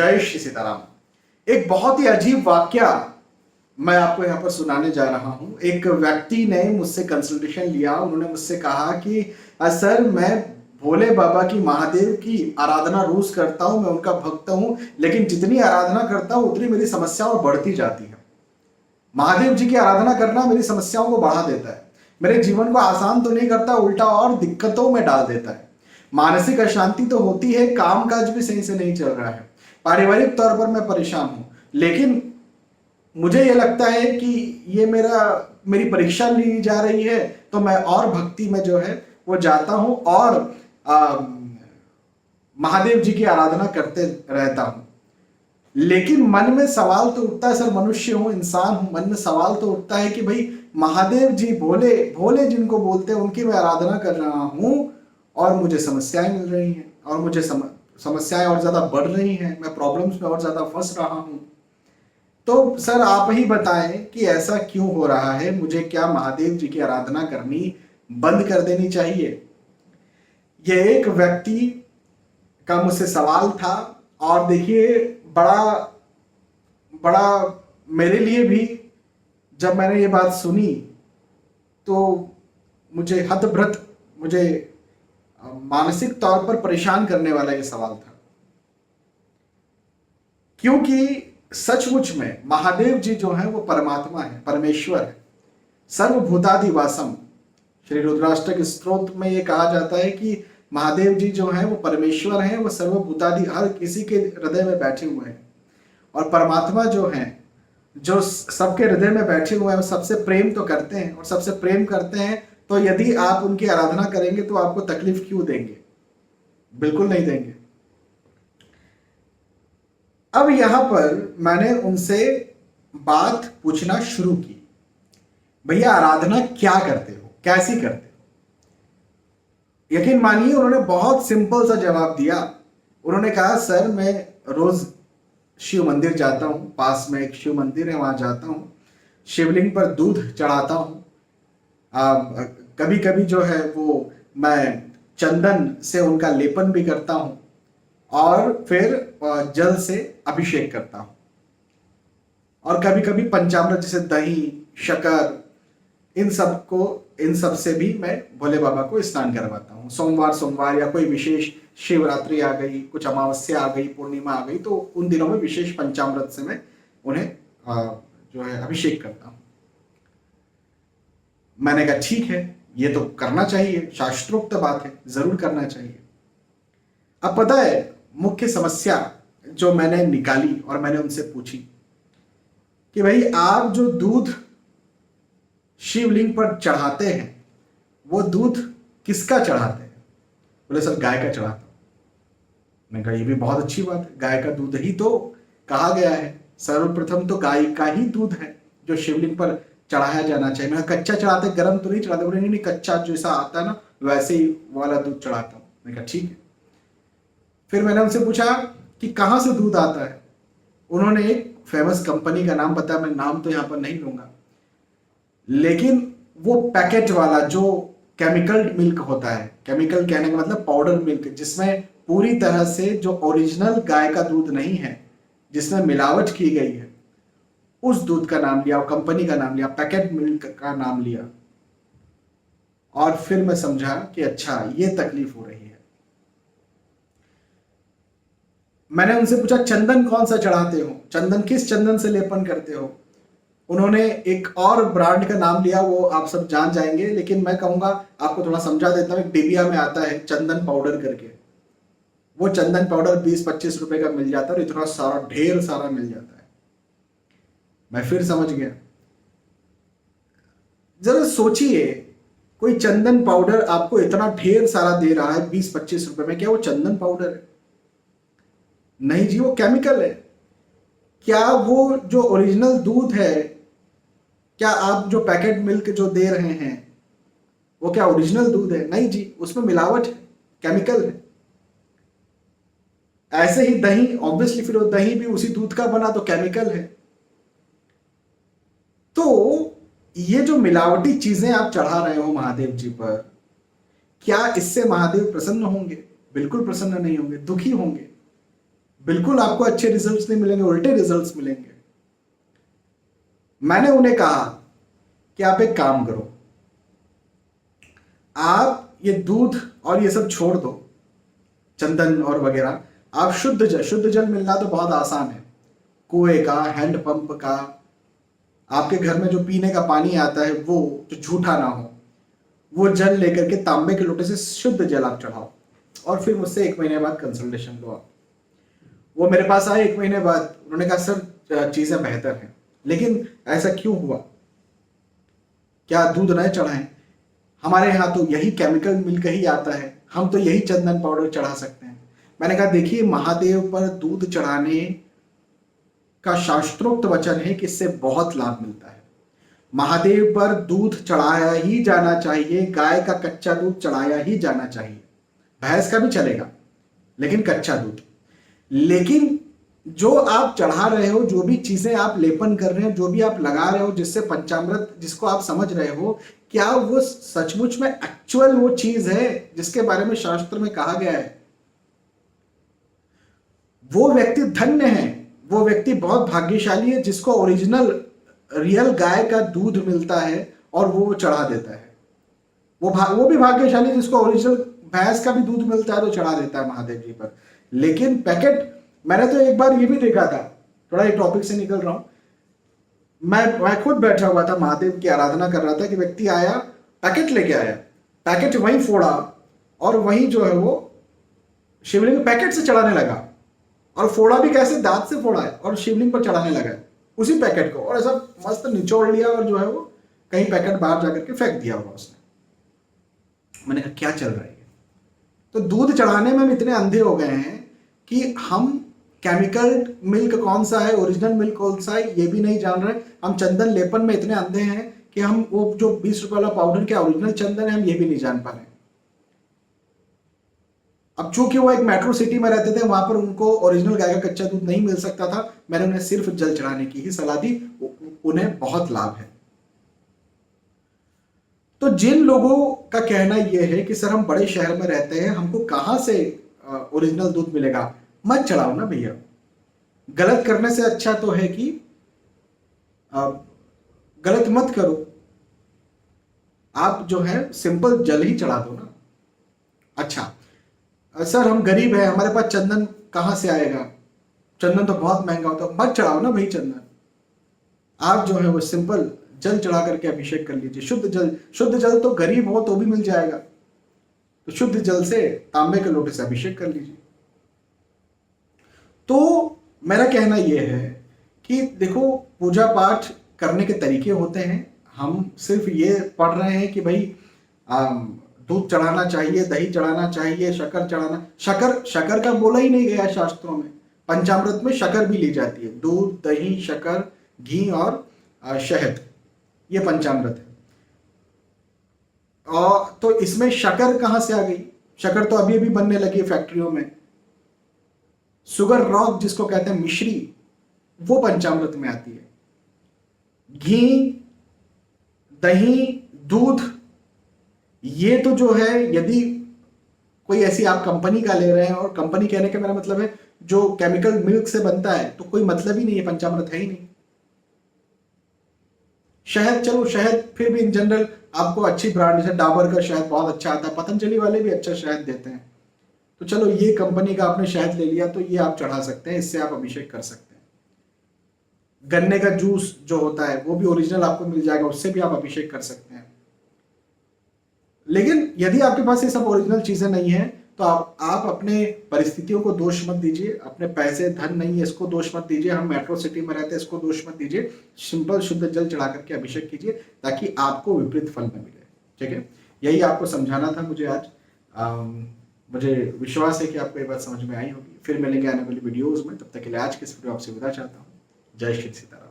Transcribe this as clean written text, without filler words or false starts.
जय श्री सीताराम। एक बहुत ही अजीब वाक्या मैं आपको यहाँ पर सुनाने जा रहा हूँ। एक व्यक्ति ने मुझसे कंसल्टेशन लिया। उन्होंने मुझसे कहा कि सर, मैं भोले बाबा की, महादेव की आराधना रोज करता हूँ, मैं उनका भक्त हूँ, लेकिन जितनी आराधना करता हूँ उतनी मेरी समस्याएं बढ़ती जाती है। महादेव जी की आराधना करना मेरी समस्याओं को बढ़ा देता है, मेरे जीवन को आसान तो नहीं करता, उल्टा और दिक्कतों में डाल देता है। मानसिक अशांति तो होती है, काम काज भी सही से नहीं चल रहा है, पारिवारिक तौर पर मैं परेशान हूं, लेकिन मुझे यह लगता है कि ये मेरी परीक्षा ली जा रही है, तो मैं और भक्ति में जो है वो जाता हूं और महादेव जी की आराधना करते रहता हूं। लेकिन मन में सवाल तो उठता है, सर मनुष्य हूं, इंसान हूं, मन में सवाल तो उठता है कि भाई महादेव जी, भोले भोले जिनको बोलते हैं, उनकी मैं आराधना कर रहा हूं और मुझे समस्याएं मिल रही हैं, और मुझे समस्याएं और ज्यादा बढ़ रही हैं, मैं प्रॉब्लम्स में और ज्यादा फंस रहा हूं। तो सर आप ही बताएं कि ऐसा क्यों हो रहा है, मुझे क्या महादेव जी की आराधना करनी बंद कर देनी चाहिए? यह एक व्यक्ति का मुझसे सवाल था। और देखिए, बड़ा बड़ा मेरे लिए भी जब मैंने ये बात सुनी तो मुझे मुझे मानसिक तौर पर परेशान करने वाला ये सवाल था। क्योंकि सचमुच में महादेव जी जो है वो परमात्मा है, परमेश्वर है, सर्वभूतादिवासम। श्री रुद्राष्टक स्तोत्र में ये कहा जाता है कि महादेव जी जो है वो परमेश्वर हैं, वो सर्वभूतादि, हर किसी के हृदय में बैठे हुए हैं। और परमात्मा जो है, जो सबके हृदय में बैठे हुए हैं, वो सबसे प्रेम तो करते हैं, और सबसे प्रेम करते हैं तो यदि आप उनकी आराधना करेंगे तो आपको तकलीफ क्यों देंगे? बिल्कुल नहीं देंगे। अब यहां पर मैंने उनसे बात पूछना शुरू की, भैया आराधना क्या करते हो, कैसी करते हो? यकीन मानिए उन्होंने बहुत सिंपल सा जवाब दिया। उन्होंने कहा, सर मैं रोज शिव मंदिर जाता हूं, पास में एक शिव मंदिर है, वहां जाता हूं, शिवलिंग पर दूध चढ़ाता हूं, कभी कभी जो है वो मैं चंदन से उनका लेपन भी करता हूं, और फिर जल से अभिषेक करता हूं, और कभी कभी पंचामृत जैसे दही, शक्कर, इन सब से भी मैं भोले बाबा को स्नान करवाता हूं। सोमवार या कोई विशेष शिवरात्रि आ गई, कुछ अमावस्या आ गई, पूर्णिमा आ गई, तो उन दिनों में विशेष पंचामृत से मैं उन्हें जो है अभिषेक करता हूं। मैंने कहा ठीक है, ये तो करना चाहिए, शास्त्रोक्त बात है, जरूर करना चाहिए। अब पता है मुख्य समस्या जो मैंने निकाली और मैंने उनसे पूछी कि भाई आप जो दूध शिवलिंग पर चढ़ाते हैं, वो दूध किसका चढ़ाते हैं? बोले सर गाय का चढ़ाता हूं। मैंने कहा ये भी बहुत अच्छी बात है, गाय का दूध ही तो कहा गया है, सर्वप्रथम तो गाय का ही दूध है जो शिवलिंग पर चढ़ाया जाना चाहिए। मैं कच्चा चढ़ाते, गर्म तो नहीं चढ़ाते? बोले नहीं, कच्चा जैसा आता है ना वैसे ही वाला दूध चढ़ाता हूं। मैंने कहा ठीक है। फिर मैंने उनसे पूछा कि कहां से दूध आता है? उन्होंने एक फेमस कंपनी का नाम बताया, मैं नाम तो यहां पर नहीं लूंगा, लेकिन वो पैकेट वाला जो केमिकल मिल्क होता है, केमिकल कहने का मतलब पाउडर मिल्क, जिसमें पूरी तरह से जो ओरिजिनल गाय का दूध नहीं है, जिसमें मिलावट की गई है, उस दूध का नाम लिया, कंपनी का नाम लिया, पैकेट मिल्क का नाम लिया। और फिर मैं समझा कि अच्छा ये तकलीफ हो रही है। मैंने उनसे पूछा चंदन कौन सा चढ़ाते हो, चंदन किस चंदन से लेपन करते हो? उन्होंने एक और ब्रांड का नाम लिया, वो आप सब जान जाएंगे, लेकिन मैं कहूंगा आपको थोड़ा समझा देता हूं। एक डिबिया में आता है चंदन पाउडर करके, वो चंदन पाउडर 20-25 रुपए का मिल जाता है, और इतना सारा, ढेर सारा मिल जाता है। मैं फिर समझ गया। जरा सोचिए, कोई चंदन पाउडर आपको इतना ढेर सारा दे रहा है 20-25 रुपए में, क्या वो चंदन पाउडर है? नहीं जी, वो केमिकल है। क्या वो जो ओरिजिनल दूध है, क्या आप जो पैकेट मिल्क जो दे रहे हैं वो क्या ओरिजिनल दूध है? नहीं जी, उसमें मिलावट है, केमिकल है। ऐसे ही दही, ऑब्वियसली फिर वो दही भी उसी दूध का बना तो केमिकल है। तो ये जो मिलावटी चीजें आप चढ़ा रहे हो महादेव जी पर, क्या इससे महादेव प्रसन्न होंगे? बिल्कुल प्रसन्न नहीं होंगे, दुखी होंगे। बिल्कुल आपको अच्छे रिजल्ट्स नहीं मिलेंगे, उल्टे रिजल्ट्स मिलेंगे। मैंने उन्हें कहा कि आप एक काम करो, आप ये दूध और ये सब छोड़ दो, चंदन और वगैरह, आप शुद्ध जल मिलना तो बहुत आसान है, कुएं का, हैंडपंप का, आपके घर में जो पीने का पानी आता है वो जो झूठा ना हो, वो जल लेकर के तांबे के लोटे से शुद्ध जल आप चढ़ाओ, और फिर मुझसे 1 महीने बाद कंसल्टेशन लो आप। वो मेरे पास आए 1 महीने बाद, उन्होंने कहा सर चीजें बेहतर हैं, लेकिन ऐसा क्यों हुआ, क्या दूध न चढ़ाएं? हमारे यहाँ तो यही केमिकल मिल के ही आता है, हम तो यही चंदन पाउडर चढ़ा सकते हैं। मैंने कहा देखिए, महादेव पर दूध चढ़ाने का शास्त्रोक्त वचन है कि इससे बहुत लाभ मिलता है। महादेव पर दूध चढ़ाया ही जाना चाहिए, गाय का कच्चा दूध चढ़ाया ही जाना चाहिए, भैंस का भी चलेगा लेकिन कच्चा दूध। लेकिन जो आप चढ़ा रहे हो, जो भी चीजें आप लेपन कर रहे हो, जो भी आप लगा रहे हो, जिससे पंचामृत जिसको आप समझ रहे हो, क्या वो सचमुच में एक्चुअल वो चीज है जिसके बारे में शास्त्र में कहा गया है? वो व्यक्ति धन्य है, वो व्यक्ति बहुत भाग्यशाली है जिसको ओरिजिनल रियल गाय का दूध मिलता है और वो चढ़ा देता है। वो भी भाग्यशाली जिसको ओरिजिनल भैंस का भी दूध मिलता है तो चढ़ा देता है महादेव जी पर। लेकिन पैकेट, मैंने तो एक बार ये भी देखा था, थोड़ा एक टॉपिक से निकल रहा हूं, मैं खुद बैठा हुआ था, महादेव की आराधना कर रहा था कि व्यक्ति आया, पैकेट लेके आया, पैकेट वहीं फोड़ा और वहीं जो है वो शिवलिंग पैकेट से चढ़ाने लगा, और फोड़ा भी कैसे, दांत से फोड़ा है और शिवलिंग पर चढ़ाने लगा उसी पैकेट को, और ऐसा मस्त निचोड़ लिया और जो है वो कहीं पैकेट बाहर जाकर के फेंक दिया होगा उसने। मैंने कहा क्या चल रहा है? तो दूध चढ़ाने में हम इतने अंधे हो गए हैं कि हम केमिकल मिल्क कौन सा है, ओरिजिनल मिल्क कौन सा है, ये भी नहीं जान रहे। हम चंदन लेपन में इतने अंधे हैं कि हम वो जो 20 रुपए वाला पाउडर क्या ओरिजिनल चंदन है, हम ये भी नहीं जान पा रहे। अब चूंकि वो एक मेट्रो सिटी में रहते थे, वहां पर उनको ओरिजिनल गाय का कच्चा दूध नहीं मिल सकता था, मैंने उन्हें सिर्फ जल चढ़ाने की ही सलाह दी, उन्हें बहुत लाभ है। तो जिन लोगों का कहना यह है कि सर हम बड़े शहर में रहते हैं, हमको कहां से ओरिजिनल दूध मिलेगा, मत चढ़ाओ ना भैया। गलत करने से अच्छा तो है कि गलत मत करो, आप जो है सिंपल जल ही चढ़ा दो ना। अच्छा सर हम गरीब हैं, हमारे पास चंदन कहां से आएगा, चंदन तो बहुत महंगा होता है, मत चढ़ाओ ना भाई चंदन। आप जो है वो सिंपल जल चढ़ा करके अभिषेक कर लीजिए, शुद्ध जल तो गरीब हो तो भी मिल जाएगा, तो शुद्ध जल से तांबे के लोटे से अभिषेक कर लीजिए। तो मेरा कहना यह है कि देखो, पूजा पाठ करने के तरीके होते हैं, हम सिर्फ ये पढ़ रहे हैं कि भाई दूध चढ़ाना चाहिए, दही चढ़ाना चाहिए, शक्कर चढ़ाना, शक्कर का बोला ही नहीं गया शास्त्रों में। पंचामृत में शक्कर भी ली जाती है, दूध, दही, शक्कर, घी और शहद, ये पंचामृत है। और तो इसमें शक्कर कहां से आ गई? शक्कर तो अभी अभी बनने लगी है फैक्ट्रियों में। सुगर रॉक जिसको कहते हैं मिश्री, वो पंचामृत में आती है। घी, दही, दूध, ये तो जो है, यदि कोई ऐसी आप कंपनी का ले रहे हैं, और कंपनी कहने का मेरा मतलब है जो केमिकल मिल्क से बनता है, तो कोई मतलब ही नहीं है, पंचामृत है ही नहीं। शहद, चलो शहद फिर भी इन जनरल आपको अच्छी ब्रांड, जैसे डाबर का शहद बहुत अच्छा आता है, पतंजलि वाले भी अच्छा शहद देते हैं, तो चलो ये कंपनी का आपने शहद ले लिया तो ये आप चढ़ा सकते हैं, इससे आप अभिषेक कर सकते हैं। गन्ने का जूस जो होता है वो भी ओरिजिनल आपको मिल जाएगा, उससे भी आप अभिषेक कर सकते हैं। लेकिन यदि आपके पास ये सब ओरिजिनल चीजें नहीं है तो आप अपने परिस्थितियों को दोष मत दीजिए, अपने पैसे धन नहीं है इसको दोष मत दीजिए, हम मेट्रो सिटी में रहते हैं इसको दोष मत दीजिए। सिंपल शुद्ध जल चढ़ा करके अभिषेक कीजिए ताकि आपको विपरीत फल न मिले। ठीक है, यही आपको समझाना था मुझे आज। मुझे विश्वास है कि आपको ये बात समझ में आई होगी। फिर मिलेंगे आने वाली वीडियोज में, तब तक के लिए आज की इस वीडियो आपसे विदा चाहता हूँ। जय श्री सीताराम।